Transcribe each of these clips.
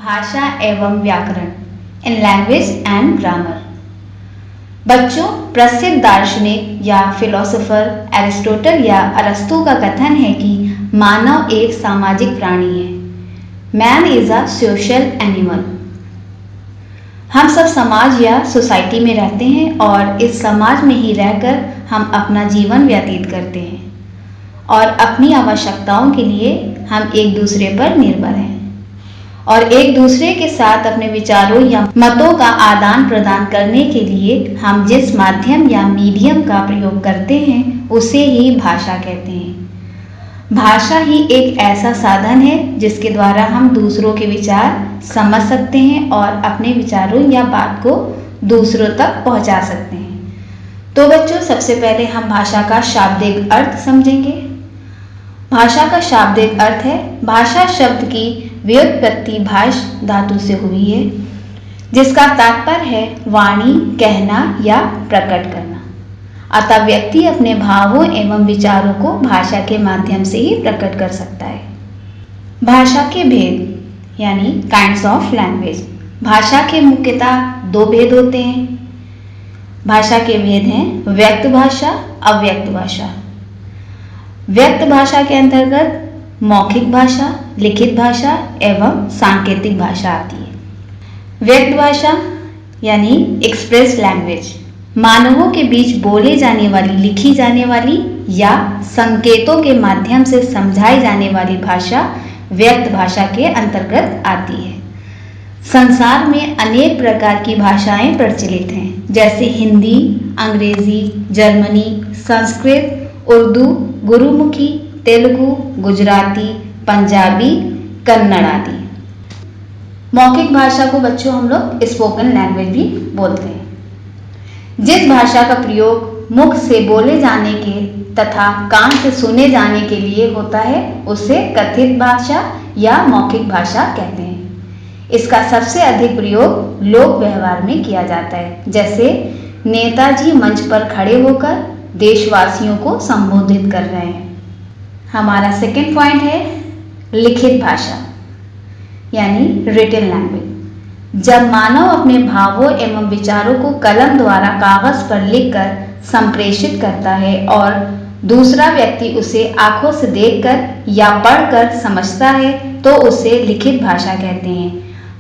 भाषा एवं व्याकरण इन लैंग्वेज एंड ग्रामर। बच्चों, प्रसिद्ध दार्शनिक या फिलोसोफर एरिस्टोटल या अरस्तु का कथन है कि मानव एक सामाजिक प्राणी है। Man is a social animal. हम सब समाज या सोसाइटी में रहते हैं और इस समाज में ही रहकर हम अपना जीवन व्यतीत करते हैं और अपनी आवश्यकताओं के लिए हम एक दूसरे पर निर्भर हैं और एक दूसरे के साथ अपने विचारों या मतों का आदान प्रदान करने के लिए हम जिस माध्यम या मीडियम का प्रयोग करते हैं उसे ही भाषा कहते हैं। भाषा ही एक ऐसा साधन है जिसके द्वारा हम दूसरों के विचार समझ सकते हैं और अपने विचारों या बात को दूसरों तक पहुंचा सकते हैं। तो बच्चों, सबसे पहले हम भाषा का शाब्दिक अर्थ समझेंगे। भाषा का शाब्दिक अर्थ है, भाषा शब्द की व्युत्पत्ति भाष धातु से हुई है, जिसका तात्पर्य है वाणी, कहना या प्रकट करना। अतः व्यक्ति अपने भावों एवं विचारों को भाषा के माध्यम से ही प्रकट कर सकता है। भाषा के भेद यानी काइंड्स ऑफ लैंग्वेज। भाषा के मुख्यतः दो भेद होते हैं। भाषा के भेद हैं व्यक्त भाषा, अव्यक्त भाषा। व्यक्त भाषा के अंतर्गत मौखिक भाषा, लिखित भाषा एवं सांकेतिक भाषा आती है। व्यक्त भाषा यानी एक्सप्रेस लैंग्वेज, मानवों के बीच बोले जाने वाली, लिखी जाने वाली या संकेतों के माध्यम से समझाई जाने वाली भाषा व्यक्त भाषा के अंतर्गत आती है। संसार में अनेक प्रकार की भाषाएं प्रचलित हैं, जैसे हिंदी, अंग्रेजी, जर्मनी, संस्कृत, उर्दू, गुरुमुखी, तेलुगु, गुजराती, पंजाबी, कन्नड़ आदि। मौखिक भाषा को बच्चों हम लोग स्पोकन लैंग्वेज भी बोलते हैं। जिस भाषा का प्रयोग मुख से बोले जाने के तथा कान से सुने जाने के लिए होता है उसे कथित भाषा या मौखिक भाषा कहते हैं। इसका सबसे अधिक प्रयोग लोक व्यवहार में किया जाता है, जैसे नेताजी मंच पर खड़े होकर देशवासियों को संबोधित कर रहे हैं। हमारा सेकंड पॉइंट है लिखित भाषा यानी रिटन लैंग्वेज। जब मानव अपने भावों एवं विचारों को कलम द्वारा कागज पर लिखकर संप्रेषित करता है और दूसरा व्यक्ति उसे आंखों से देखकर या पढ़कर समझता है तो उसे लिखित भाषा कहते हैं।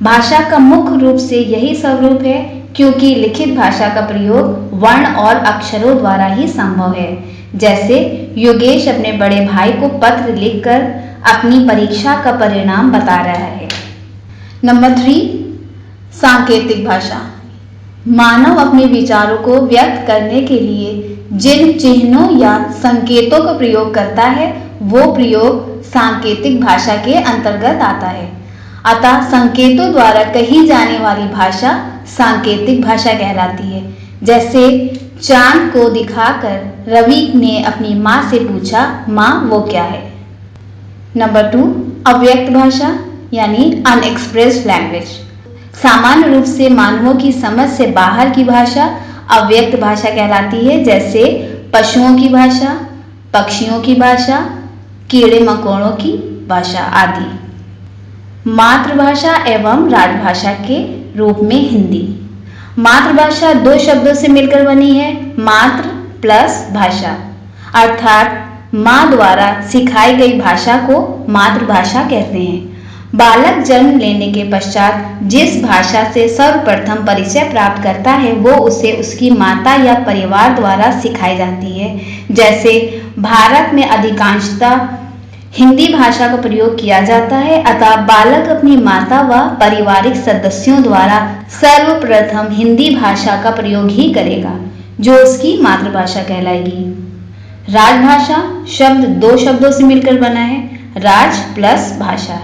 भाषा का मुख्य रूप से यही स्वरूप है, क्योंकि लिखित भाषा का प्रयोग वर्ण और अक्षरों द्वारा ही संभव है। जैसे योगेश अपने बड़े भाई को पत्र लिखकर अपनी परीक्षा का परिणाम बता रहा है। नंबर 3, सांकेतिक भाषा। मानव अपने विचारों को व्यक्त करने के लिए जिन चिन्हों या संकेतों का प्रयोग करता है वो प्रयोग सांकेतिक भाषा के अंतर्गत आता है। अतः संकेतों द्वारा कही जाने वाली भाषा सांकेतिक भाषा कहलाती है। जैसे चांद को दिखाकर रवि ने अपनी माँ से पूछा, माँ वो क्या है। नंबर 2, अव्यक्त भाषा यानी अनएक्सप्रेस्ड लैंग्वेज। सामान्य रूप से मानवों की समझ से बाहर की भाषा अव्यक्त भाषा कहलाती है, जैसे पशुओं की भाषा, पक्षियों की भाषा, कीड़े मकोड़ों की भाषा आदि। मातृभाषा एवं राजभाषा के रूप में हिंदी। मातृभाषा दो शब्दों से मिलकर बनी है, मातृ प्लस भाषा, अर्थात माँ द्वारा सिखाई गई भाषा को मातृभाषा कहते हैं। बालक जन्म लेने के पश्चात जिस भाषा से सर्वप्रथम परिचय प्राप्त करता है वो उसे उसकी माता या परिवार द्वारा सिखाई जाती है। जैसे भारत में अधिकांशतः हिंदी भाषा का प्रयोग किया जाता है, अतः बालक अपनी माता व पारिवारिक सदस्यों द्वारा सर्वप्रथम हिंदी भाषा का प्रयोग ही करेगा, जो उसकी मातृभाषा कहलाएगी। राजभाषा शब्द दो शब्दों से मिलकर बना है, राज प्लस भाषा,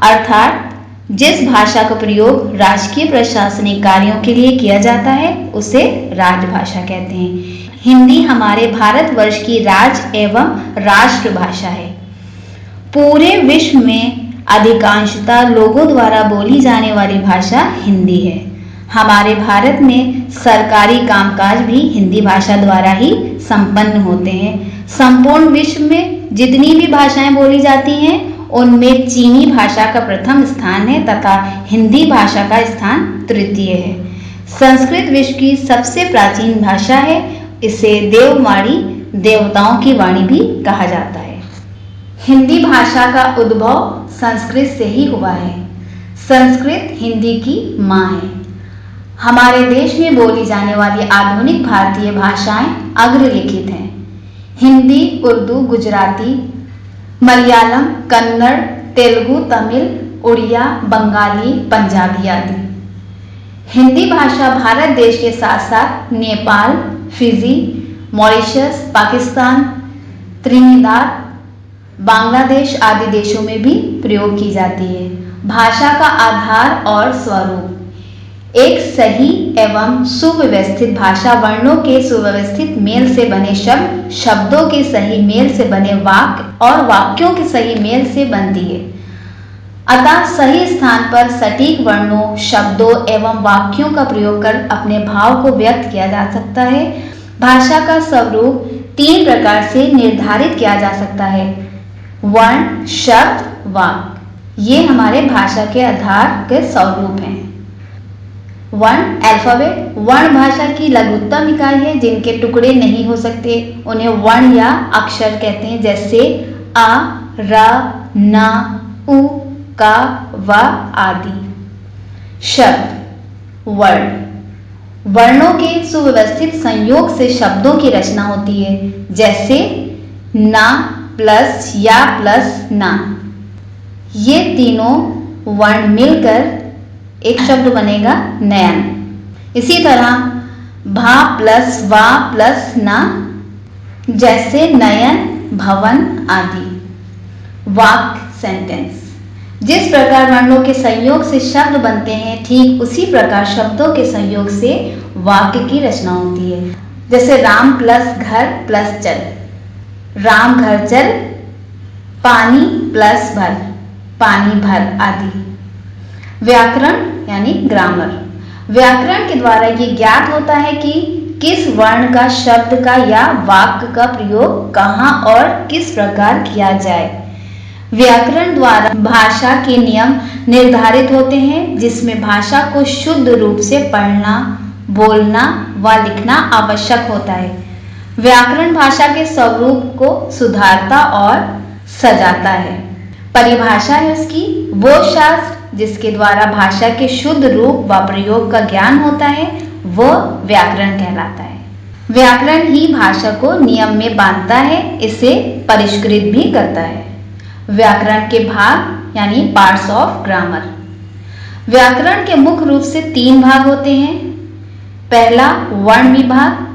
अर्थात जिस भाषा का प्रयोग राजकीय प्रशासनिक कार्यों के लिए किया जाता है उसे राजभाषा कहते हैं। हिंदी हमारे भारतवर्ष की राज एवं राष्ट्रभाषा है। पूरे विश्व में अधिकांशतः लोगों द्वारा बोली जाने वाली भाषा हिंदी है। हमारे भारत में सरकारी कामकाज भी हिंदी भाषा द्वारा ही संपन्न होते हैं। संपूर्ण विश्व में जितनी भी भाषाएं बोली जाती हैं उनमें चीनी भाषा का प्रथम स्थान है तथा हिंदी भाषा का स्थान तृतीय है। संस्कृत विश्व की सबसे प्राचीन भाषा है। इसे देववाणी, देवताओं की वाणी भी कहा जाता है। हिंदी भाषा का उद्भव संस्कृत से ही हुआ है। संस्कृत हिंदी की माँ है। हमारे देश में बोली जाने वाली आधुनिक भारतीय भाषाएं अग्रलिखित हैं। हिंदी, उर्दू, गुजराती, मलयालम, कन्नड़, तेलुगु, तमिल, उड़िया, बंगाली, पंजाबी आदि। हिंदी भाषा भारत देश के साथ साथ Nepal, Fiji, Mauritius, Pakistan, Trinidad, Bangladesh आदि देशों में भी प्रयोग की जाती है। भाषा का आधार और स्वरूप। एक सही एवं सुव्यवस्थित भाषा वर्णों के सुव्यवस्थित मेल से बने शब्द, शब्दों के सही मेल से बने वाक्य और वाक्यों के सही मेल से बनती है। अतः सही स्थान पर सटीक वर्णों, शब्दों एवं वाक्यों का प्रयोग कर अपने भाव को व्यक्त किया जा सकता है। भाषा का स्वरूप 3 प्रकार से निर्धारित किया जा सकता है: वर्ण, शब्द, वाक्य। ये हमारे भाषा के आधार के स्वरूप हैं। वर्ण, अल्फाबेट। वर्ण भाषा की लघुत्तम इकाई है। जिनके टुकड़े नहीं हो सकते उन्हें वर्ण या अक्षर कहते हैं, जैसे अ, र, न, उ, का, व आदि। शब्द, वर्ण। वर्णों के सुव्यवस्थित संयोग से शब्दों की रचना होती है, जैसे ना प्लस या प्लस ना। ये तीनों वर्ण मिलकर एक शब्द बनेगा नयन। इसी तरह भा प्लस वा प्लस ना, जैसे नयन, भवन आदि। वाक्य, सेंटेंस। जिस प्रकार वर्णों के संयोग से शब्द बनते हैं, ठीक उसी प्रकार शब्दों के संयोग से वाक्य की रचना होती है। जैसे राम प्लस घर प्लस चल, राम घर चल। पानी प्लस भर, पानी भर आदि। व्याकरण यानी ग्रामर। व्याकरण के द्वारा ये ज्ञात होता है कि किस वर्ण का, शब्द का या वाक्य का प्रयोग कहाँ और किस प्रकार किया जाए। व्याकरण द्वारा भाषा के नियम निर्धारित होते हैं, जिसमें भाषा को शुद्ध रूप से पढ़ना, बोलना व लिखना आवश्यक होता है। व्याकरण भाषा के स्वरूप को सुधारता और सजाता है। परिभाषा है उसकी वो शास्त्र जिसके द्वारा भाषा के शुद्ध रूप व प्रयोग का ज्ञान होता है, वह व्याकरण कहलाता है। व्याकरण ही भाषा को नियम में बांधता है, इसे परिष्कृत भी करता है। व्याकरण के भाग यानी पार्ट्स ऑफ ग्रामर। व्याकरण के मुख्य रूप से 3 भाग होते हैं। पहला वर्ण विभाग,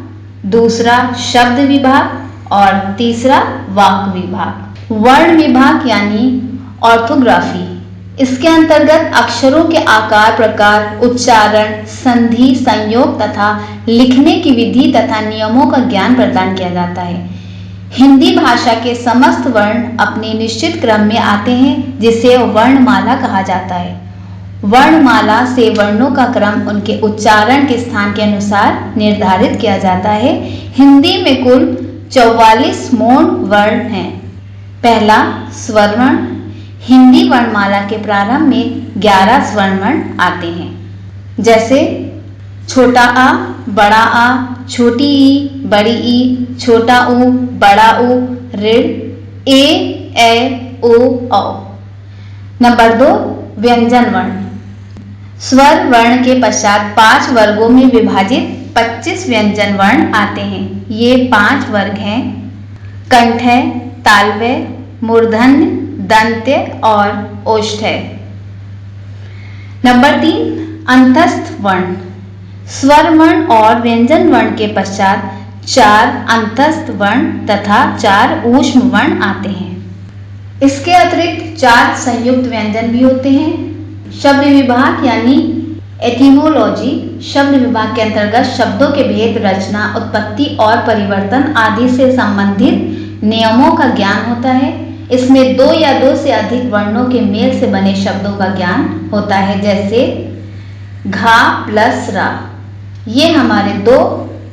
दूसरा शब्द विभाग और तीसरा वाक्य विभाग। वर्ण विभाग यानी ऑर्थोग्राफी। इसके अंतर्गत अक्षरों के आकार, प्रकार, उच्चारण, संधि, संयोग तथा लिखने की विधि तथा नियमों का ज्ञान प्रदान किया जाता है। हिंदी भाषा के समस्त वर्ण अपने निश्चित क्रम में आते हैं, जिसे वर्णमाला कहा जाता है। वर्णमाला से वर्णों का क्रम उनके उच्चारण के स्थान के अनुसार निर्धारित किया जाता है। हिंदी में कुल 44 मौन वर्ण हैं। पहला स्वर वर्ण। हिंदी वर्णमाला के प्रारंभ में 11 स्वर्ण वर्ण आते हैं, जैसे छोटा आ, बड़ा आ, छोटी ई, बड़ी ई, छोटा ऊ, बड़ा ऊ, ऋण, ए, ओ, औ। नंबर 2 व्यंजन वर्ण। स्वर वर्ण के पश्चात 5 वर्गों में विभाजित 25 व्यंजन वर्ण आते हैं। ये 5 वर्ग हैं: कंठ्य, तालव्य, मूर्धन्य, दंत्य और ओष्ठ्य। नंबर 3 अंतस्थ वर्ण। स्वर वर्ण और व्यंजन वर्ण के पश्चात 4 अंतस्थ वर्ण तथा 4 ऊष्म वर्ण आते हैं। इसके अतिरिक्त 4 संयुक्त व्यंजन भी होते हैं। शब्द विभाग यानी एटिमोलॉजी। शब्द विभाग के अंतर्गत शब्दों के भेद, रचना, उत्पत्ति और परिवर्तन आदि से संबंधित नियमों का ज्ञान होता है। इसमें 2 या 2 से अधिक वर्णों के मेल से बने शब्दों का ज्ञान होता है, जैसे घा प्लस रा। ये हमारे 2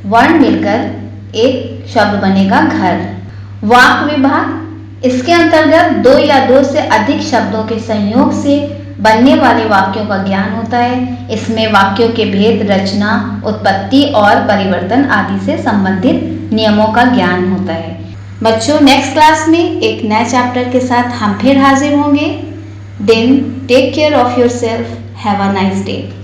वर्ण मिलकर एक शब्द बनेगा घर। वाक्य विभाग। इसके अंतर्गत दो या दो से अधिक शब्दों के संयोग से बनने वाले वाक्यों का ज्ञान होता है। इसमें वाक्यों के भेद, रचना, उत्पत्ति और परिवर्तन आदि से संबंधित नियमों का ज्ञान होता है। बच्चों, नेक्स्ट क्लास में एक नए चैप्टर के साथ हम फिर हाजिर होंगे। Then take care of yourself. Have a nice day.